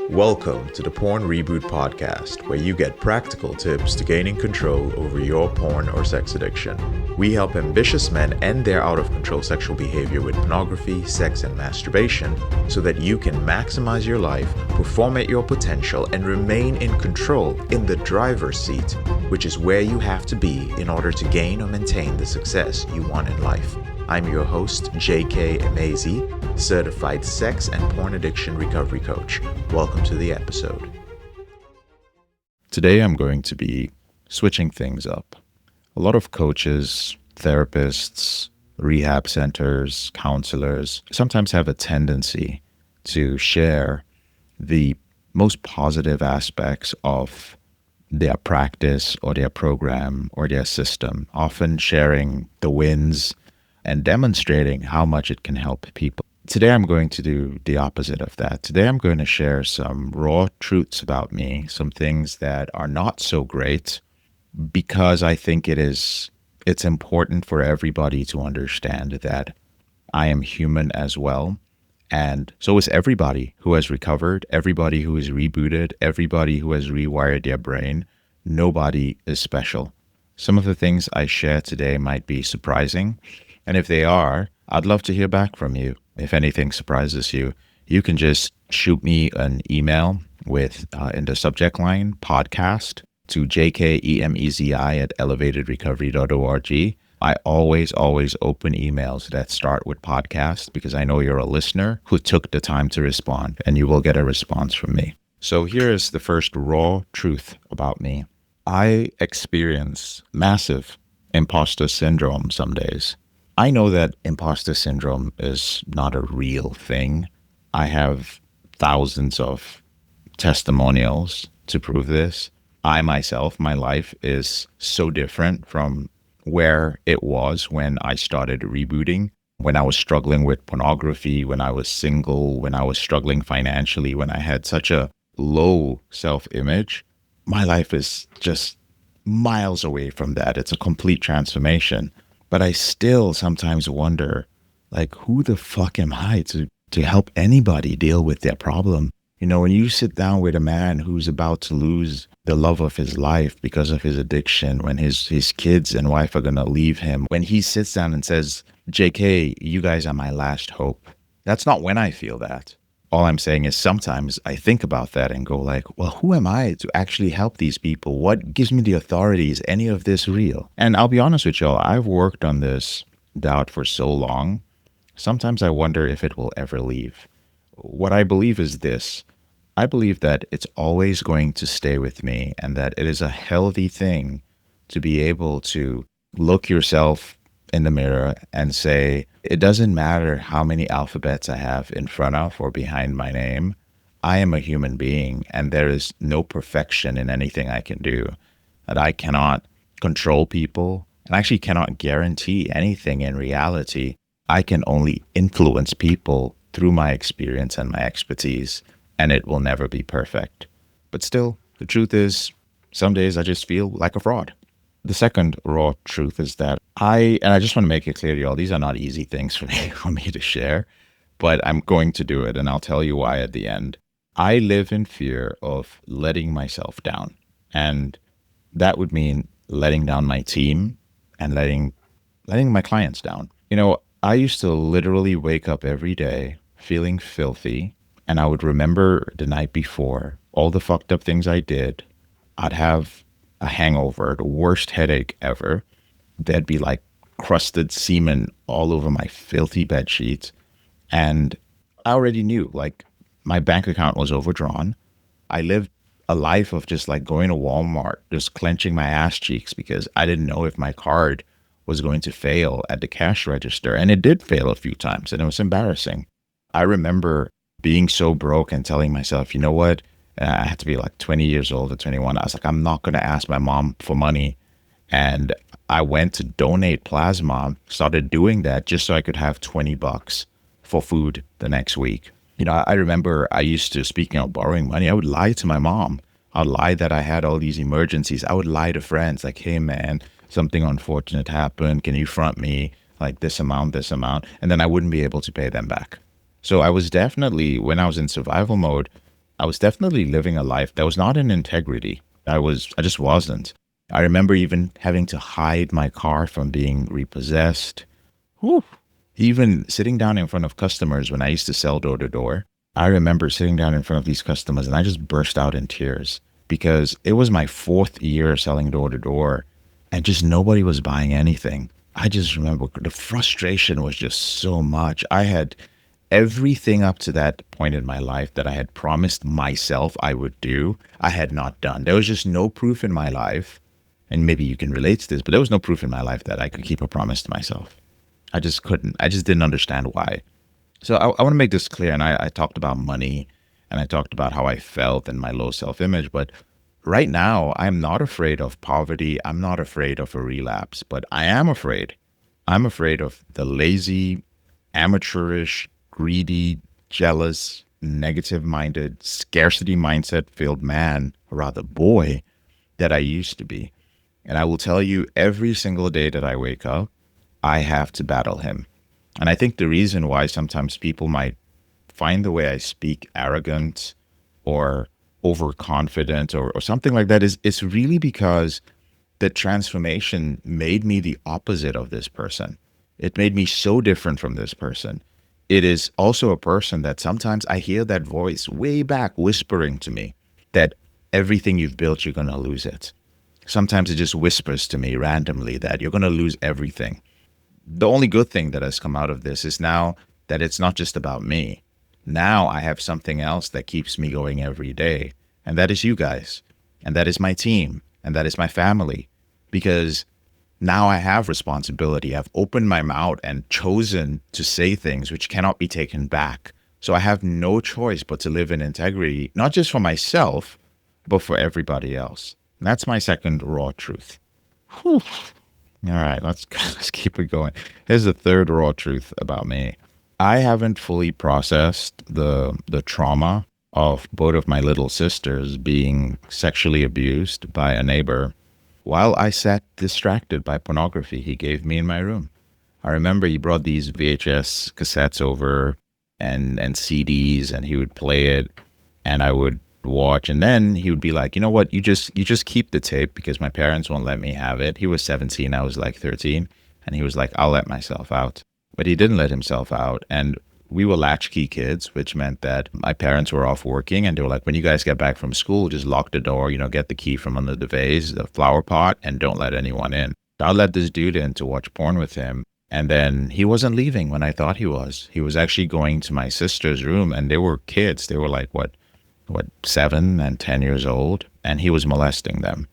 Welcome to the Porn Reboot podcast, where you get practical tips to gaining control over your porn or sex addiction. We help ambitious men end their out-of-control sexual behavior with pornography, sex, and masturbation so that you can maximize your life, perform at your potential, and remain in control in the driver's seat, which is where you have to be in order to gain or maintain the success you want in life. I'm your host, Emezi, certified sex and porn addiction recovery coach. Welcome to the episode. Today I'm going to be switching things up. A lot of coaches, therapists, rehab centers, counselors sometimes have a tendency to share the most positive aspects of their practice or their program or their system, often sharing the wins and demonstrating how much it can help people. Today I'm going to do the opposite of that. Today I'm going to share some raw truths about me, some things that are not so great, because I think it's important for everybody to understand that I am human as well. And so is everybody who has recovered, everybody who is rebooted, everybody who has rewired their brain. Nobody is special. Some of the things I share today might be surprising. And if they are, I'd love to hear back from you. If anything surprises you, you can just shoot me an email with, in the subject line, podcast to jkemezi@elevatedrecovery.org. I always open emails that start with podcast because I know you're a listener who took the time to respond, and you will get a response from me. So here is the first raw truth about me. I experience massive imposter syndrome some days. I know that imposter syndrome is not a real thing. I have thousands of testimonials to prove this. I myself, my life is so different from where it was when I started rebooting, when I was struggling with pornography, when I was single, when I was struggling financially, when I had such a low self-image. My life is just miles away from that. It's a complete transformation. But I still sometimes wonder, like, who the fuck am I to help anybody deal with their problem? You know, when you sit down with a man who's about to lose the love of his life because of his addiction, when his kids and wife are going to leave him, when he sits down and says, JK, you guys are my last hope. That's not when I feel that. All I'm saying is sometimes I think about that and go like, well, who am I to actually help these people? What gives me the authority? Is any of this real? And I'll be honest with y'all, I've worked on this doubt for so long. Sometimes I wonder if it will ever leave. What I believe is this. I believe that it's always going to stay with me, and that it is a healthy thing to be able to look yourself in the mirror and say, it doesn't matter how many alphabets I have in front of or behind my name. I am a human being, and there is no perfection in anything I can do. That I cannot control people, and actually cannot guarantee anything in reality. I can only influence people through my experience and my expertise, and it will never be perfect. But still, the truth is, some days I just feel like a fraud. The second raw truth is that I just want to make it clear to y'all, these are not easy things for me to share, but I'm going to do it, and I'll tell you why at the end. I live in fear of letting myself down, and that would mean letting down my team and letting my clients down. You know, I used to literally wake up every day feeling filthy, and I would remember the night before all the fucked up things I did. I'd have a hangover, the worst headache ever. There'd be like crusted semen all over my filthy bed sheets. And I already knew, like, my bank account was overdrawn. I lived a life of just like going to Walmart, just clenching my ass cheeks because I didn't know if my card was going to fail at the cash register. And it did fail a few times, and it was embarrassing. I remember being so broke and telling myself, you know what? I had to be like 20 years old or 21. I was like, I'm not going to ask my mom for money. And I went to donate plasma, started doing that just so I could have $20 for food the next week. You know, I remember I used to, speaking of borrowing money, I would lie to my mom. I'd lie that I had all these emergencies. I would lie to friends like, hey man, something unfortunate happened. Can you front me like this amount? And then I wouldn't be able to pay them back. So I was definitely, when I was in survival mode, I was definitely living a life that was not in integrity. I just wasn't. I remember even having to hide my car from being repossessed. Whew. Even sitting down in front of customers when I used to sell door to door. I remember sitting down in front of these customers and I just burst out in tears because it was my fourth year selling door to door and just nobody was buying anything. I just remember the frustration was just so much. I had everything up to that point in my life that I had promised myself I would do, I had not done. There was just no proof in my life, and maybe you can relate to this, but there was no proof in my life that I could keep a promise to myself. I just couldn't. I just didn't understand why. So I want to make this clear, and I talked about money, and I talked about how I felt and my low self-image, but right now, I'm not afraid of poverty. I'm not afraid of a relapse, but I am afraid. I'm afraid of the lazy, amateurish, greedy, jealous, negative minded, scarcity mindset filled man, or rather boy, that I used to be. And I will tell you, every single day that I wake up, I have to battle him. And I think the reason why sometimes people might find the way I speak arrogant or overconfident or something like that is it's really because the transformation made me the opposite of this person. It made me so different from this person. It is also a person that sometimes I hear that voice way back whispering to me that everything you've built, you're going to lose it. Sometimes it just whispers to me randomly that you're going to lose everything. The only good thing that has come out of this is now that it's not just about me. Now I have something else that keeps me going every day. And that is you guys. And that is my team. And that is my family. Because now I have responsibility. I've opened my mouth and chosen to say things which cannot be taken back. So I have no choice but to live in integrity, not just for myself, but for everybody else. And that's my second raw truth. Whew. All right, let's keep it going. Here's the third raw truth about me. I haven't fully processed the trauma of both of my little sisters being sexually abused by a neighbor while I sat distracted by pornography he gave me in my room. I remember he brought these VHS cassettes over and CDs, and he would play it and I would watch, and then he would be like, you know what, you just keep the tape because my parents won't let me have it. He was 17, I was like 13, and he was like, I'll let myself out. But he didn't let himself out, and we were latchkey kids, which meant that my parents were off working, and they were like, when you guys get back from school, just lock the door, get the key from under the vase, the flower pot, and don't let anyone in. I let this dude in to watch porn with him, and then he wasn't leaving when I thought he was. He was actually going to my sister's room, and they were kids. They were like, what, 7 and 10 years old, and he was molesting them.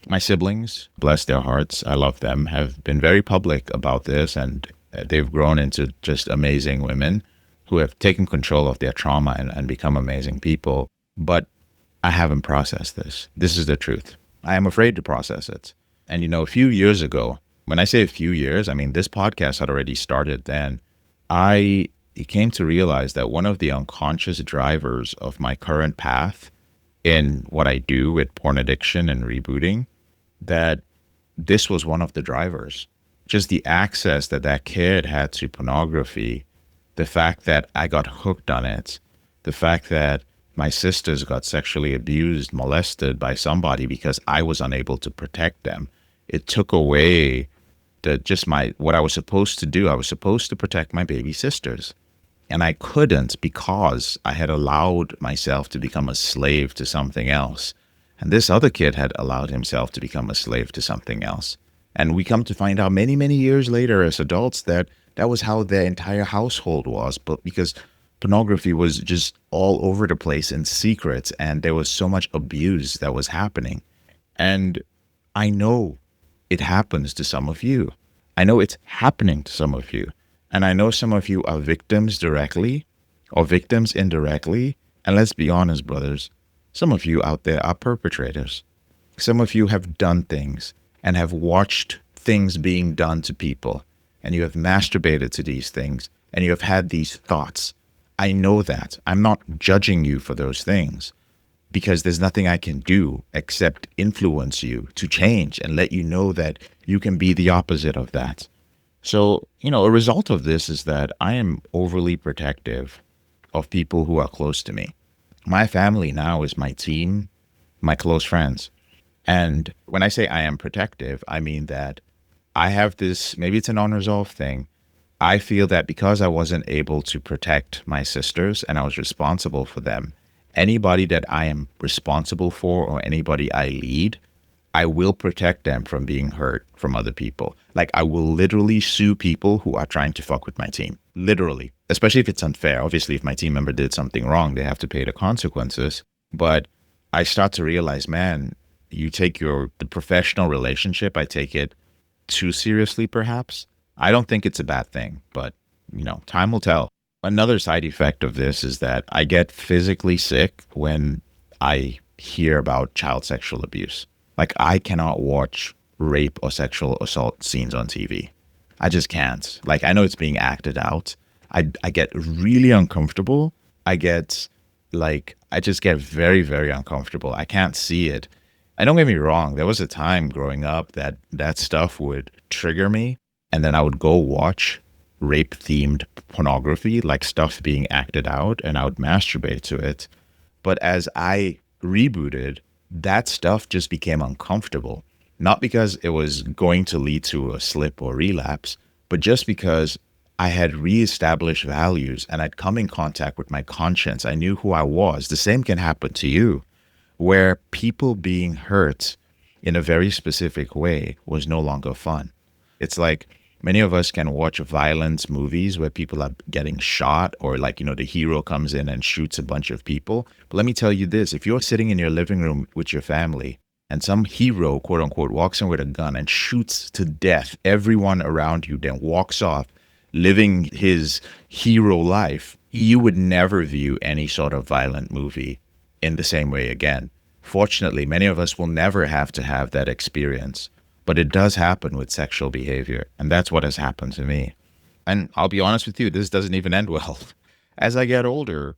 My siblings, bless their hearts, I love them, have been very public about this, and they've grown into just amazing women who have taken control of their trauma and become amazing people. But I haven't processed this. This is the truth. I am afraid to process it. And a few years ago, when I say a few years, I mean this podcast had already started then, I came to realize that one of the unconscious drivers of my current path in what I do with porn addiction and rebooting, that this was one of the drivers. Just the access that kid had to pornography, the fact that I got hooked on it, the fact that my sisters got sexually abused, molested by somebody because I was unable to protect them. It took away what I was supposed to do. I was supposed to protect my baby sisters. And I couldn't because I had allowed myself to become a slave to something else. And this other kid had allowed himself to become a slave to something else. And we come to find out many, many years later as adults that was how their entire household was. But because pornography was just all over the place in secret, and there was so much abuse that was happening. And I know it happens to some of you. I know it's happening to some of you. And I know some of you are victims directly or victims indirectly. And let's be honest, brothers, some of you out there are perpetrators. Some of you have done things and have watched things being done to people. And you have masturbated to these things. And you have had these thoughts. I know that. I'm not judging you for those things because there's nothing I can do except influence you to change and let you know that you can be the opposite of that. So, a result of this is that I am overly protective of people who are close to me. My family now is my team, my close friends. And when I say I am protective, I mean that I have this, maybe it's an unresolved thing. I feel that because I wasn't able to protect my sisters and I was responsible for them, anybody that I am responsible for or anybody I lead, I will protect them from being hurt from other people. Like I will literally sue people who are trying to fuck with my team. Literally. Especially if it's unfair. Obviously, if my team member did something wrong, they have to pay the consequences. But I start to realize, man, you take the professional relationship, I take it too seriously, perhaps. I don't think it's a bad thing, but time will tell. Another side effect of this is that I get physically sick when I hear about child sexual abuse. Like I cannot watch rape or sexual assault scenes on TV. I just can't. Like I know it's being acted out. I get really uncomfortable. I just get very, very uncomfortable. I can't see it. And don't get me wrong, there was a time growing up that stuff would trigger me, and then I would go watch rape themed pornography, like stuff being acted out, and I would masturbate to it. But as I rebooted, that stuff just became uncomfortable. Not because it was going to lead to a slip or relapse, but just because I had reestablished values and I'd come in contact with my conscience. I knew who I was. The same can happen to you, where people being hurt in a very specific way was no longer fun. It's like many of us can watch violence movies where people are getting shot or the hero comes in and shoots a bunch of people. But let me tell you this, if you're sitting in your living room with your family and some hero, quote unquote, walks in with a gun and shoots to death everyone around you, then walks off living his hero life, you would never view any sort of violent movie in the same way again. Fortunately, many of us will never have to have that experience, but it does happen with sexual behavior, and that's what has happened to me. And I'll be honest with you, this doesn't even end well. As I get older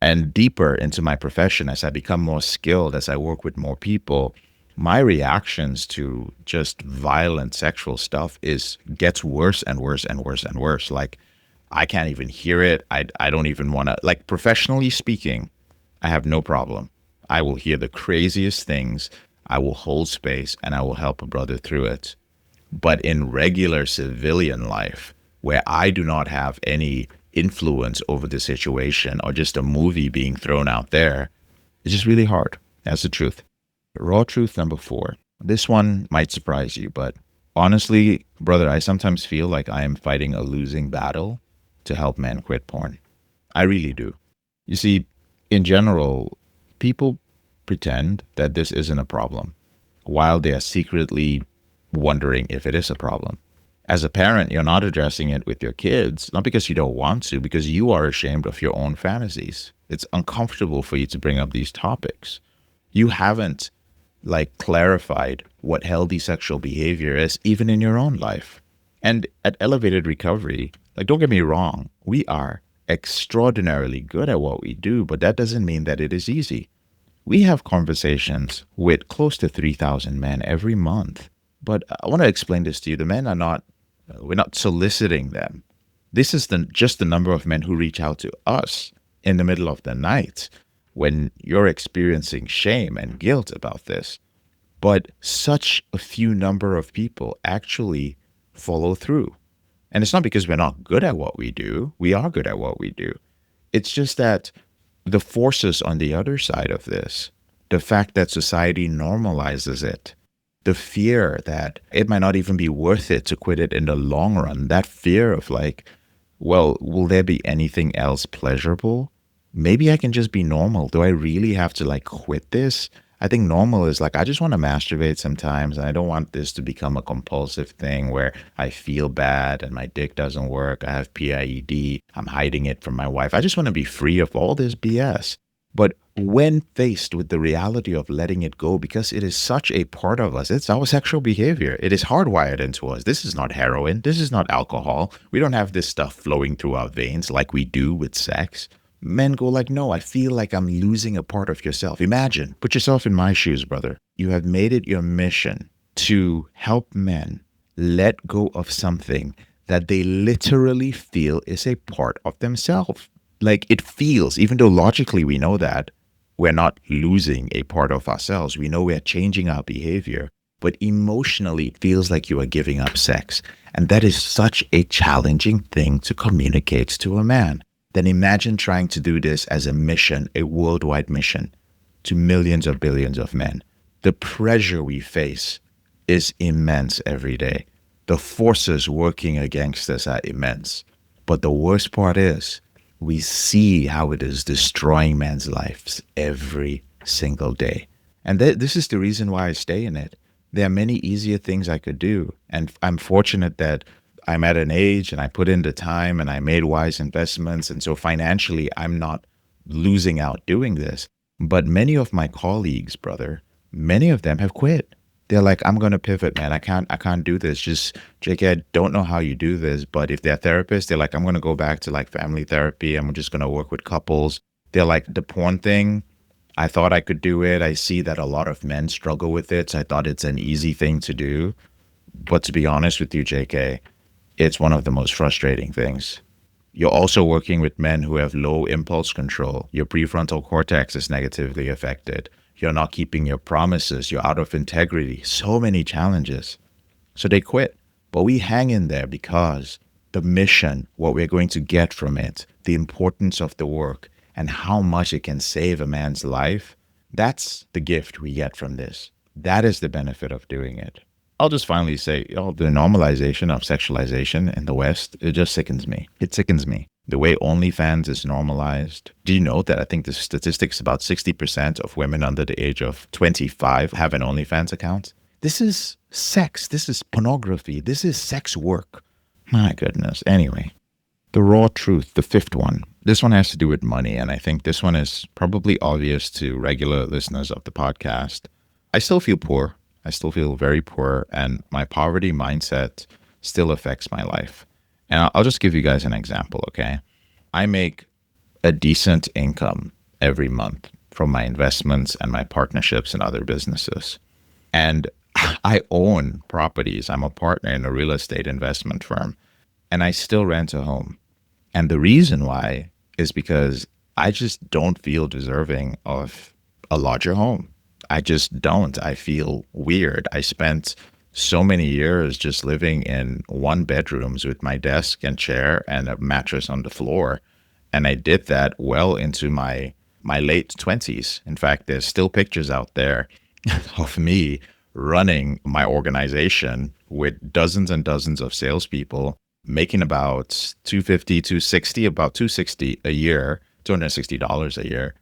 and deeper into my profession, as I become more skilled, as I work with more people, my reactions to just violent sexual stuff gets worse and worse and worse and worse. Like I can't even hear it. I don't even want to, like professionally speaking, I have no problem. I will hear the craziest things. I will hold space and I will help a brother through it. But in regular civilian life, where I do not have any influence over the situation or just a movie being thrown out there, it's just really hard. That's the truth. Raw truth number 4. This one might surprise you, but honestly, brother, I sometimes feel like I am fighting a losing battle to help men quit porn. I really do. You see, in general, people pretend that this isn't a problem while they are secretly wondering if it is a problem. As a parent, you're not addressing it with your kids, not because you don't want to, because you are ashamed of your own fantasies. It's uncomfortable for you to bring up these topics. You haven't clarified what healthy sexual behavior is, even in your own life. And at Elevated Recovery, don't get me wrong, we are extraordinarily good at what we do, but that doesn't mean that it is easy. We have conversations with close to 3,000 men every month. But I want to explain this to you. The men we're not soliciting them. This is just the number of men who reach out to us in the middle of the night when you're experiencing shame and guilt about this. But such a few number of people actually follow through. And it's not because we're not good at what we do. We are good at what we do. It's just that the forces on the other side of this, the fact that society normalizes it, the fear that it might not even be worth it to quit it in the long run, that fear of will there be anything else pleasurable? Maybe I can just be normal. Do I really have to quit this? I think normal is I just want to masturbate sometimes, and I don't want this to become a compulsive thing where I feel bad and my dick doesn't work. I have PIED. I'm hiding it from my wife. I just want to be free of all this BS. But when faced with the reality of letting it go, because it is such a part of us, it's our sexual behavior. It is hardwired into us. This is not heroin. This is not alcohol. We don't have this stuff flowing through our veins like we do with sex. Men go no, I feel like I'm losing a part of yourself. Imagine, put yourself in my shoes, brother. You have made it your mission to help men let go of something that they literally feel is a part of themselves. It feels, even though logically we know that, we're not losing a part of ourselves. We know we're changing our behavior, but emotionally it feels like you are giving up sex. And that is such a challenging thing to communicate to a man. Then imagine trying to do this as a mission, a worldwide mission to millions or billions of men. The pressure we face is immense every day. The forces working against us are immense. But the worst part is we see how it is destroying men's lives every single day. And this is the reason why I stay in it. There are many easier things I could do. And I'm fortunate that I'm at an age and I put in the time and I made wise investments. And so financially, I'm not losing out doing this. But many of my colleagues, brother, many of them have quit. They're like, I'm going to pivot, man. I can't do this. Just, JK, I don't know how you do this. But if they're therapists, they're like, I'm going to go back to like family therapy. I'm just going to work with couples. They're like, the porn thing, I thought I could do it. I see that a lot of men struggle with it. So I thought it's an easy thing to do. But to be honest with you, JK, it's one of the most frustrating things. You're also working with men who have low impulse control. Your prefrontal cortex is negatively affected. You're not keeping your promises. You're out of integrity. So many challenges. So they quit. But we hang in there because the mission, what we're going to get from it, the importance of the work, and how much it can save a man's life, that's the gift we get from this. That is the benefit of doing it. I'll just finally say, the normalization of sexualization in the West, it just sickens me. It sickens me. The way OnlyFans is normalized. Do you know that I think the statistics about 60% of women under the age of 25 have an OnlyFans account? This is sex. This is pornography. This is sex work. My goodness. Anyway, the raw truth, the fifth one. This one has to do with money. And I think this one is probably obvious to regular listeners of the podcast. I still feel poor. I still feel very poor. And my poverty mindset still affects my life. And I'll just give you guys an example, okay? I make a decent income every month from my investments and my partnerships and other businesses. And I own properties. I'm a partner in a real estate investment firm, and I still rent a home. And the reason why is because I just don't feel deserving of a larger home. I just don't. I feel weird. I spent so many years just living in one bedrooms with my desk and chair and a mattress on the floor. And I did that well into my late 20s. In fact, there's still pictures out there of me running my organization with dozens and dozens of salespeople, making about about $260 a year, $260 a year,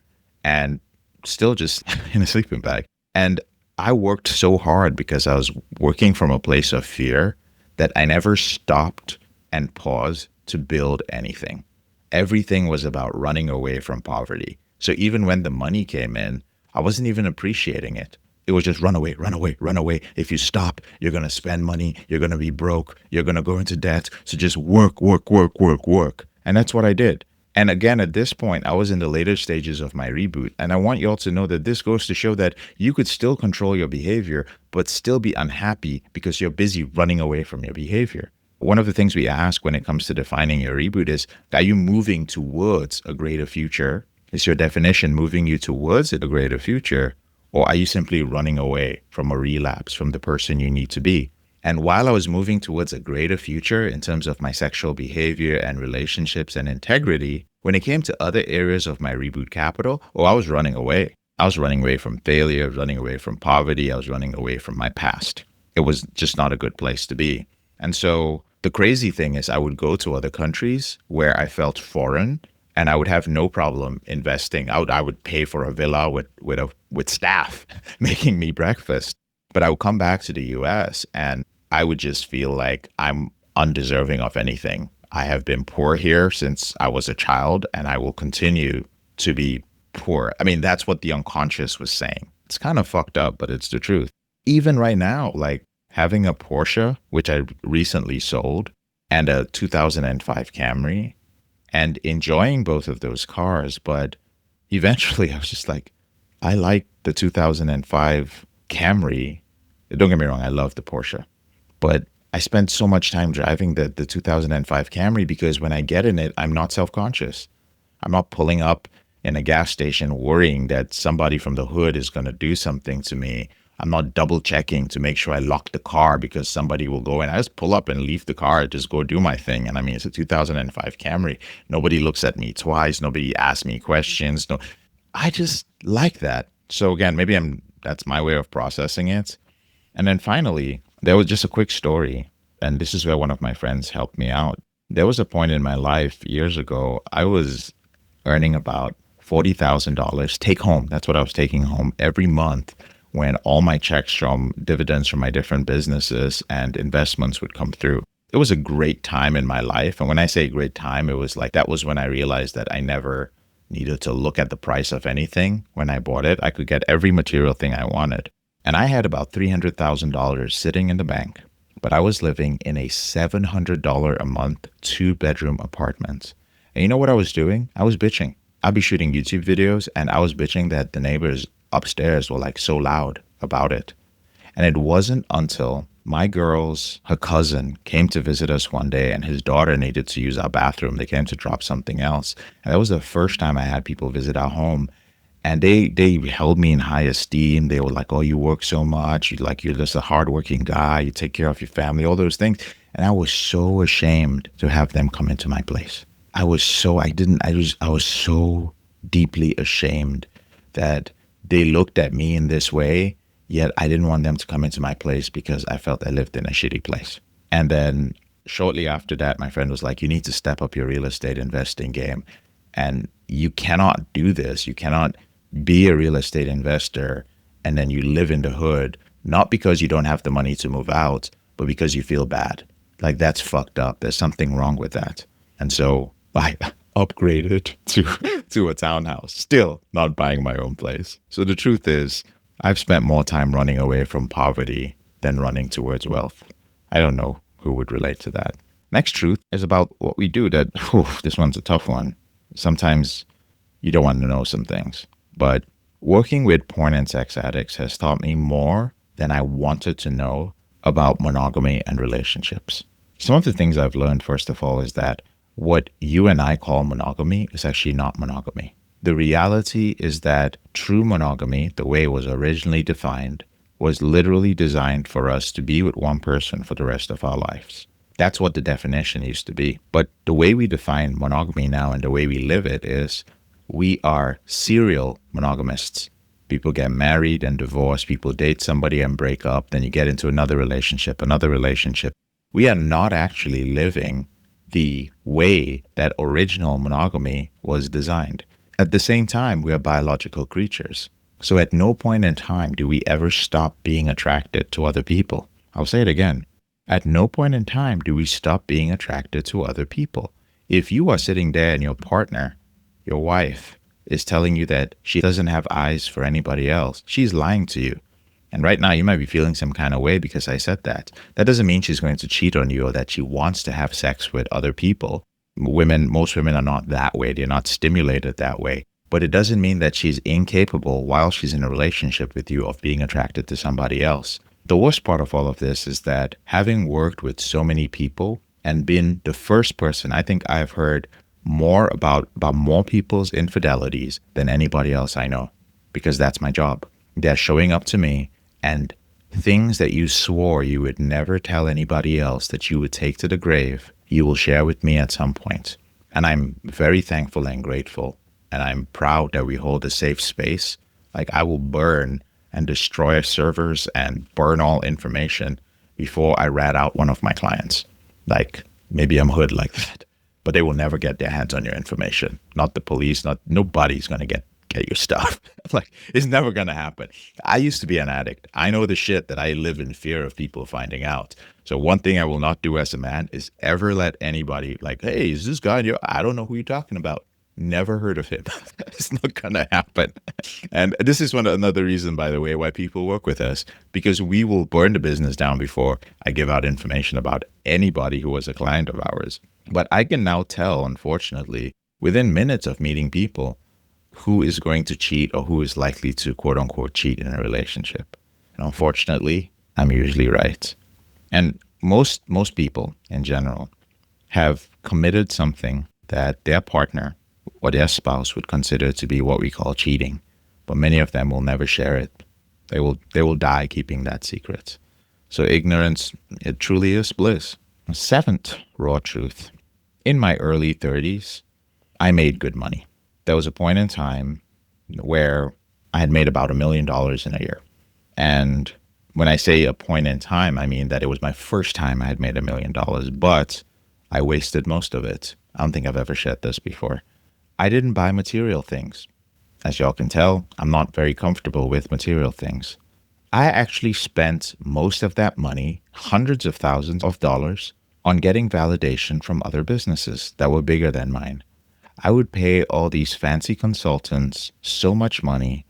and still just in a sleeping bag. And I worked so hard because I was working from a place of fear that I never stopped and paused to build anything. Everything was about running away from poverty. So even when the money came in, I wasn't even appreciating it. It was just run away, run away, run away. If you stop, you're going to spend money. You're going to be broke. You're going to go into debt. So just work, work, work, work, work. And that's what I did. And again, at this point, I was in the later stages of my reboot. And I want you all to know that this goes to show that you could still control your behavior, but still be unhappy because you're busy running away from your behavior. One of the things we ask when it comes to defining your reboot is, are you moving towards a greater future? Is your definition moving you towards a greater future? Or are you simply running away from a relapse from the person you need to be? And while I was moving towards a greater future in terms of my sexual behavior and relationships and integrity, when it came to other areas of my reboot capital, I was running away. I was running away from failure, running away from poverty. I was running away from my past. It was just not a good place to be. And so the crazy thing is I would go to other countries where I felt foreign, and I would have no problem investing. I would pay for a villa with staff making me breakfast. But I would come back to the US and I would just feel like I'm undeserving of anything. I have been poor here since I was a child, and I will continue to be poor. I mean, that's what the unconscious was saying. It's kind of fucked up, but it's the truth. Even right now, like having a Porsche, which I recently sold, and a 2005 Camry, and enjoying both of those cars. But eventually I was just like, I like the 2005 Camry. Don't get me wrong, I love the Porsche. But I spent so much time driving the 2005 Camry because when I get in it, I'm not self-conscious. I'm not pulling up in a gas station worrying that somebody from the hood is going to do something to me. I'm not double checking to make sure I lock the car because somebody will go and I just pull up and leave the car, just go do my thing. And I mean, it's a 2005 Camry. Nobody looks at me twice. Nobody asks me questions. No, I just like that. So again, that's my way of processing it. And then finally, there was just a quick story. And this is where one of my friends helped me out. There was a point in my life years ago, I was earning about $40,000 take home. That's what I was taking home every month when all my checks from dividends from my different businesses and investments would come through. It was a great time in my life. And when I say great time, it was like that was when I realized that I never needed to look at the price of anything when I bought it. I could get every material thing I wanted. And I had about $300,000 sitting in the bank, but I was living in a $700 a month, 2-bedroom apartment. And you know what I was doing? I was bitching. I'd be shooting YouTube videos and I was bitching that the neighbors upstairs were like so loud about it. And it wasn't until her cousin came to visit us one day and his daughter needed to use our bathroom. They came to drop something else. And that was the first time I had people visit our home. And they held me in high esteem. They were like, oh, you work so much. You're just a hardworking guy. You take care of your family, all those things. And I was so ashamed to have them come into my place. I was so deeply ashamed that they looked at me in this way, yet I didn't want them to come into my place because I felt I lived in a shitty place. And then shortly after that, my friend was like, you need to step up your real estate investing game. And you cannot do this. You cannot be a real estate investor and then you live in the hood, not because you don't have the money to move out, but because you feel bad. Like that's fucked up. There's something wrong with that. And so I upgraded to a townhouse, still not buying my own place. So the truth is, I've spent more time running away from poverty than running towards wealth. I don't know who would relate to that. Next truth is about what we do this one's a tough one. Sometimes you don't want to know some things, but working with porn and sex addicts has taught me more than I wanted to know about monogamy and relationships. Some of the things I've learned, first of all, is that what you and I call monogamy is actually not monogamy. The reality is that true monogamy, the way it was originally defined, was literally designed for us to be with one person for the rest of our lives. That's what the definition used to be. But the way we define monogamy now and the way we live it is we are serial monogamists. People get married and divorce. People date somebody and break up. Then you get into another relationship. We are not actually living the way that original monogamy was designed. At the same time, we are biological creatures. So at no point in time do we ever stop being attracted to other people. I'll say it again. At no point in time do we stop being attracted to other people. If you are sitting there and your partner, your wife, is telling you that she doesn't have eyes for anybody else, she's lying to you. And right now you might be feeling some kind of way because I said that. That doesn't mean she's going to cheat on you or that she wants to have sex with other people. Most women are not that way. They're not stimulated that way. But it doesn't mean that she's incapable while she's in a relationship with you of being attracted to somebody else. The worst part of all of this is that having worked with so many people and been the first person, I think I've heard more about more people's infidelities than anybody else I know, because that's my job. They're showing up to me and things that you swore you would never tell anybody else that you would take to the grave, you will share with me at some point. And I'm very thankful and grateful. And I'm proud that we hold a safe space. Like I will burn and destroy servers and burn all information before I rat out one of my clients. Like maybe I'm hood like that, but they will never get their hands on your information. Not the police, nobody's going to get your stuff. Like it's never going to happen. I used to be an addict. I know the shit that I live in fear of people finding out. So one thing I will not do as a man is ever let anybody like, hey, is this guy? I don't know who you're talking about. Never heard of him. It's not gonna happen. And this is another reason, by the way, why people work with us, because we will burn the business down before I give out information about anybody who was a client of ours. But I can now tell, unfortunately, within minutes of meeting people, who is going to cheat or who is likely to quote unquote cheat in a relationship. And unfortunately, I'm usually right. And most people in general have committed something that their partner what their spouse would consider to be what we call cheating. But many of them will never share it. They will die keeping that secret. So ignorance, it truly is bliss. Seventh raw truth. In my early 30s, I made good money. There was a point in time where I had made about $1 million in a year. And when I say a point in time, I mean that it was my first time I had made $1 million, but I wasted most of it. I don't think I've ever shared this before. I didn't buy material things. As y'all can tell, I'm not very comfortable with material things. I actually spent most of that money, hundreds of thousands of dollars, on getting validation from other businesses that were bigger than mine. I would pay all these fancy consultants so much money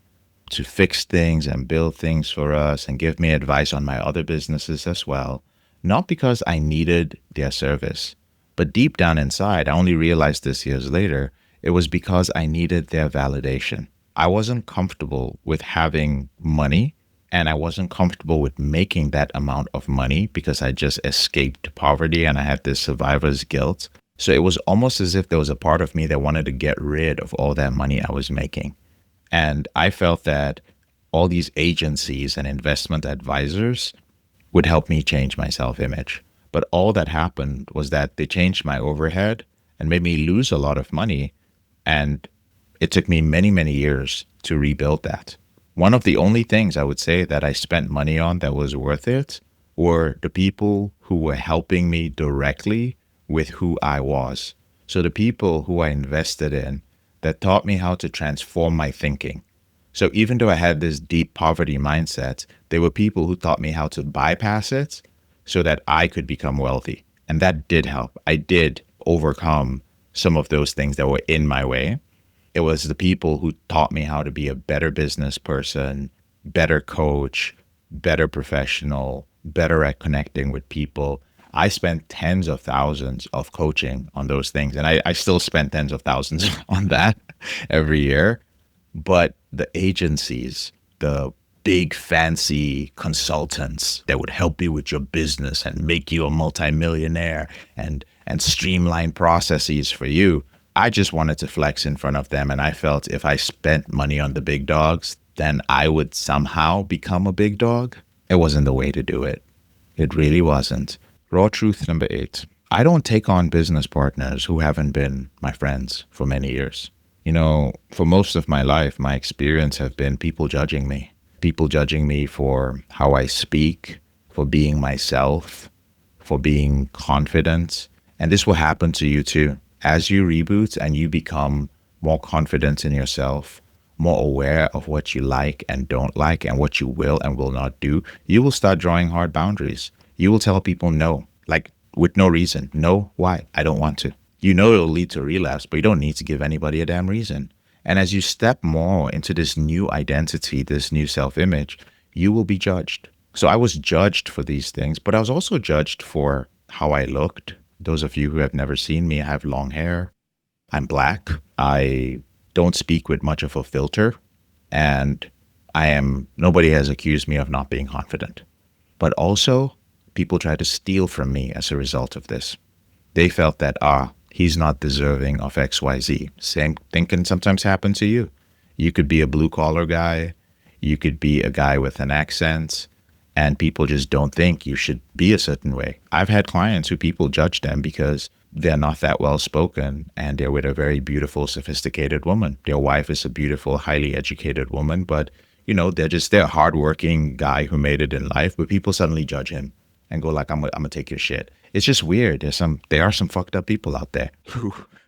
to fix things and build things for us and give me advice on my other businesses as well, not because I needed their service, but deep down inside, I only realized this years later, it was because I needed their validation. I wasn't comfortable with having money, and I wasn't comfortable with making that amount of money because I just escaped poverty and I had this survivor's guilt. So it was almost as if there was a part of me that wanted to get rid of all that money I was making. And I felt that all these agencies and investment advisors would help me change my self-image. But all that happened was that they changed my overhead and made me lose a lot of money. And it took me many, many years to rebuild that. One of the only things I would say that I spent money on that was worth it were the people who were helping me directly with who I was. So the people who I invested in that taught me how to transform my thinking. So even though I had this deep poverty mindset, there were people who taught me how to bypass it so that I could become wealthy. And that did help. I did overcome some of those things that were in my way. It was the people who taught me how to be a better business person, better coach, better professional, better at connecting with people. I spent tens of thousands of coaching on those things. And I still spend tens of thousands on that every year. But the agencies, the big fancy consultants that would help you with your business and make you a multimillionaire and streamline processes for you, I just wanted to flex in front of them. And I felt if I spent money on the big dogs, then I would somehow become a big dog. It wasn't the way to do it. It really wasn't. Raw truth number 8. I don't take on business partners who haven't been my friends for many years. You know, for most of my life, my experience have been people judging me for how I speak, for being myself, for being confident. And this will happen to you too. As you reboot and you become more confident in yourself, more aware of what you like and don't like and what you will and will not do, you will start drawing hard boundaries. You will tell people no, like with no reason. No, why? I don't want to. You know it'll lead to relapse, but you don't need to give anybody a damn reason. And as you step more into this new identity, this new self-image, you will be judged. So I was judged for these things, but I was also judged for how I looked. Those of you who have never seen me, I have long hair. I'm black. I don't speak with much of a filter. And nobody has accused me of not being confident. But also, people try to steal from me as a result of this. They felt that, he's not deserving of XYZ. Same thing can sometimes happen to you. You could be a blue collar guy. You could be a guy with an accent. And people just don't think you should be a certain way. I've had clients who people judge them because they're not that well spoken and they're with a very beautiful, sophisticated woman. Their wife is a beautiful, highly educated woman, but they're a hardworking guy who made it in life, but people suddenly judge him and go like, I'm gonna take your shit. It's just weird. There are some fucked up people out there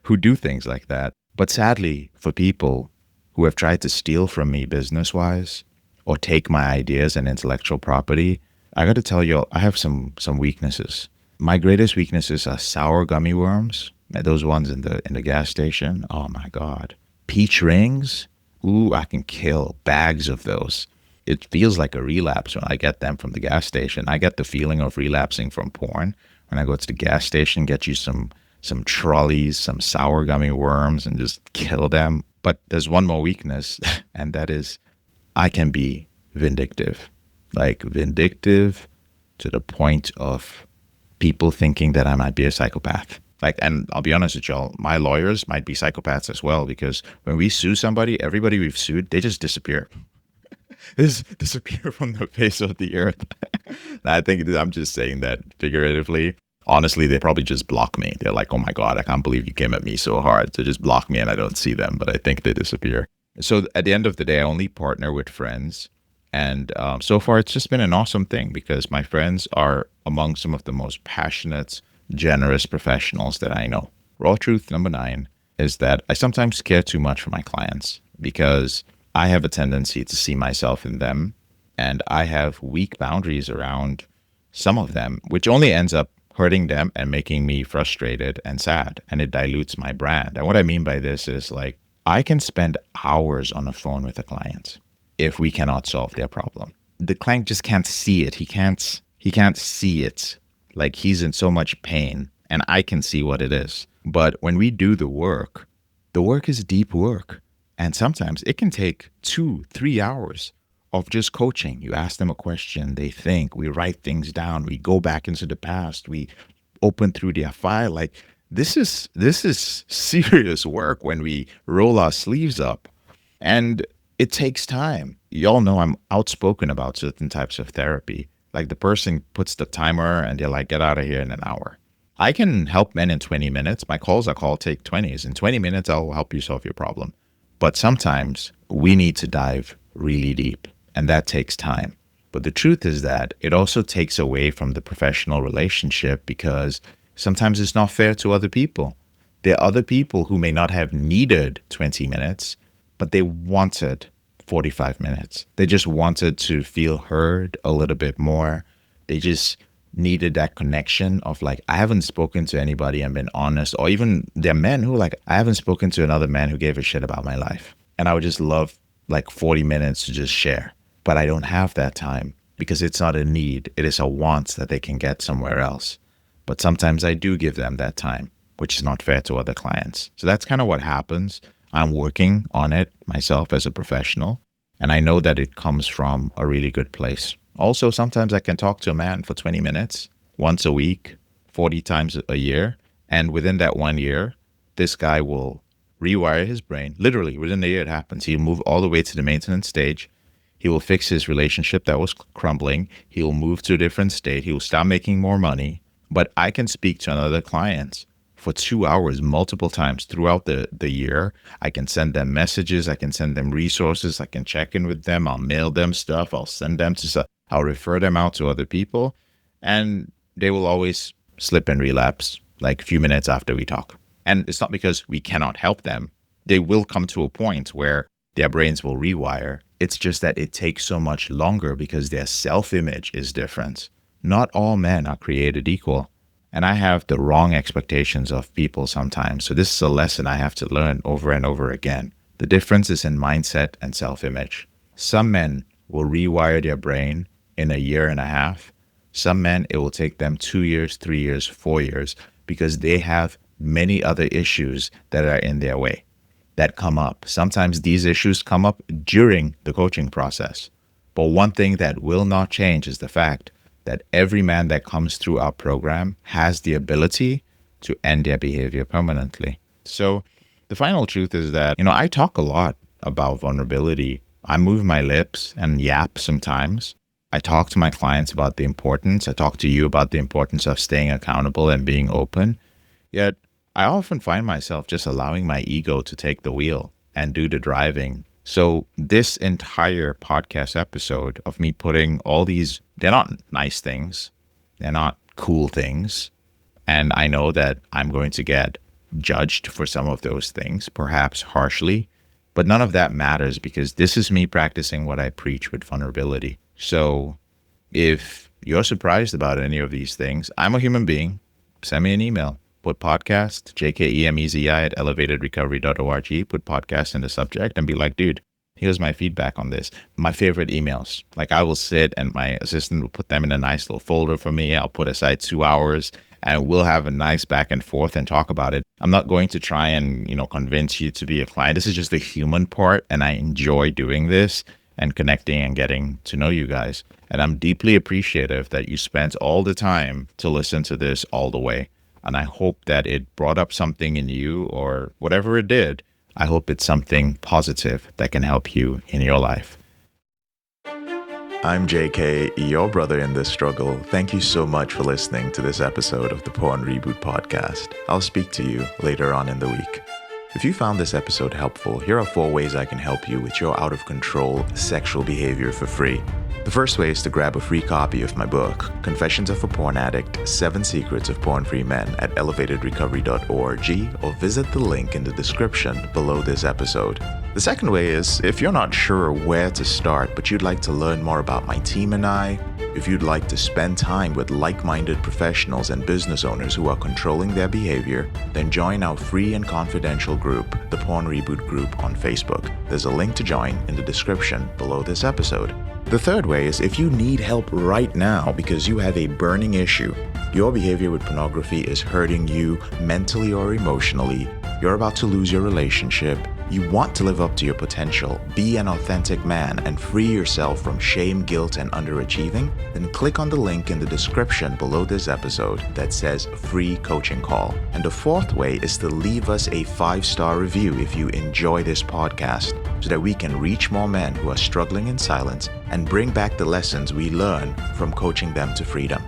who do things like that. But sadly, for people who have tried to steal from me business-wise, or take my ideas and intellectual property, I got to tell you, I have some weaknesses. My greatest weaknesses are sour gummy worms, those ones in the gas station. Oh my God. Peach rings. Ooh, I can kill bags of those. It feels like a relapse when I get them from the gas station. I get the feeling of relapsing from porn when I go to the gas station, get you some trolleys, some sour gummy worms, and just kill them. But there's one more weakness, and that is I can be vindictive, like vindictive to the point of people thinking that I might be a psychopath. Like, and I'll be honest with y'all, my lawyers might be psychopaths as well, because when we sue somebody, everybody we've sued, they just disappear. They just disappear from the face of the earth. I think I'm just saying that figuratively. Honestly, they probably just block me. They're like, oh my God, I can't believe you came at me so hard. So just block me and I don't see them, but I think they disappear. So at the end of the day, I only partner with friends. And so far, it's just been an awesome thing because my friends are among some of the most passionate, generous professionals that I know. Raw truth number 9 is that I sometimes care too much for my clients because I have a tendency to see myself in them, and I have weak boundaries around some of them, which only ends up hurting them and making me frustrated and sad, and it dilutes my brand. And what I mean by this is, like, I can spend hours on the phone with a client if we cannot solve their problem. The client just can't see it. He can't see it. Like, he's in so much pain and I can see what it is. But when we do the work is deep work. And sometimes it can take 2-3 hours of just coaching. You ask them a question, they think, we write things down, we go back into the past, we open through their file. Like, this is serious work when we roll our sleeves up. And it takes time. Y'all know I'm outspoken about certain types of therapy. Like, the person puts the timer and they're like, get out of here in an hour. I can help men in 20 minutes. My calls are called Take 20s. In 20 minutes, I'll help you solve your problem. But sometimes we need to dive really deep, and that takes time. But the truth is that it also takes away from the professional relationship because sometimes it's not fair to other people. There are other people who may not have needed 20 minutes, but they wanted 45 minutes. They just wanted to feel heard a little bit more. They just needed that connection of, like, I haven't spoken to anybody and been honest. Or even there are men who, like, I haven't spoken to another man who gave a shit about my life. And I would just love like 40 minutes to just share. But I don't have that time because it's not a need. It is a want that they can get somewhere else. But sometimes I do give them that time, which is not fair to other clients. So that's kind of what happens. I'm working on it myself as a professional, and I know that it comes from a really good place. Also, sometimes I can talk to a man for 20 minutes, once a week, 40 times a year. And within that 1 year, this guy will rewire his brain. Literally, within the year it happens. He'll move all the way to the maintenance stage. He will fix his relationship that was crumbling. He'll move to a different state. He will start making more money. But I can speak to another client for 2 hours multiple times throughout the year. I can send them messages. I can send them resources. I can check in with them. I'll mail them stuff. I'll send them to stuff. I'll refer them out to other people. And they will always slip and relapse like a few minutes after we talk. And it's not because we cannot help them. They will come to a point where their brains will rewire. It's just that it takes so much longer because their self-image is different. Not all men are created equal. And I have the wrong expectations of people sometimes. So this is a lesson I have to learn over and over again. The difference is in mindset and self-image. Some men will rewire their brain in 1.5 years. Some men, it will take them 2 years, 3 years, 4 years, because they have many other issues that are in their way that come up. Sometimes these issues come up during the coaching process. But one thing that will not change is the fact that every man that comes through our program has the ability to end their behavior permanently. So the final truth is that, I talk a lot about vulnerability. I move my lips and yap sometimes. I talk to my clients about the importance. I talk to you about the importance of staying accountable and being open. Yet I often find myself just allowing my ego to take the wheel and do the driving. So this entire podcast episode of me putting all these, they're not nice things, they're not cool things. And I know that I'm going to get judged for some of those things, perhaps harshly, but none of that matters because this is me practicing what I preach with vulnerability. So if you're surprised about any of these things, I'm a human being. Send me an email. Put podcast, Emezi at elevatedrecovery.org. Put podcast in the subject and be like, dude, here's my feedback on this. My favorite emails. Like, I will sit and my assistant will put them in a nice little folder for me. I'll put aside 2 hours and we'll have a nice back and forth and talk about it. I'm not going to try and, convince you to be a client. This is just the human part. And I enjoy doing this and connecting and getting to know you guys. And I'm deeply appreciative that you spent all the time to listen to this all the way. And I hope that it brought up something in you, or whatever it did. I hope it's something positive that can help you in your life. I'm JK, your brother in this struggle. Thank you so much for listening to this episode of the Porn Reboot podcast. I'll speak to you later on in the week. If you found this episode helpful, here are 4 ways I can help you with your out of control sexual behavior for free. The first way is to grab a free copy of my book, Confessions of a Porn Addict, 7 Secrets of Porn-Free Men at elevatedrecovery.org, or visit the link in the description below this episode. The second way is, if you're not sure where to start, but you'd like to learn more about my team and I, if you'd like to spend time with like-minded professionals and business owners who are controlling their behavior, then join our free and confidential group, the Porn Reboot group on Facebook. There's a link to join in the description below this episode. The third way is, if you need help right now because you have a burning issue, your behavior with pornography is hurting you mentally or emotionally, you're about to lose your relationship, you want to live up to your potential, be an authentic man, and free yourself from shame, guilt, and underachieving, then click on the link in the description below this episode that says free coaching call. And the fourth way is to leave us a 5-star review if you enjoy this podcast, so that we can reach more men who are struggling in silence and bring back the lessons we learn from coaching them to freedom.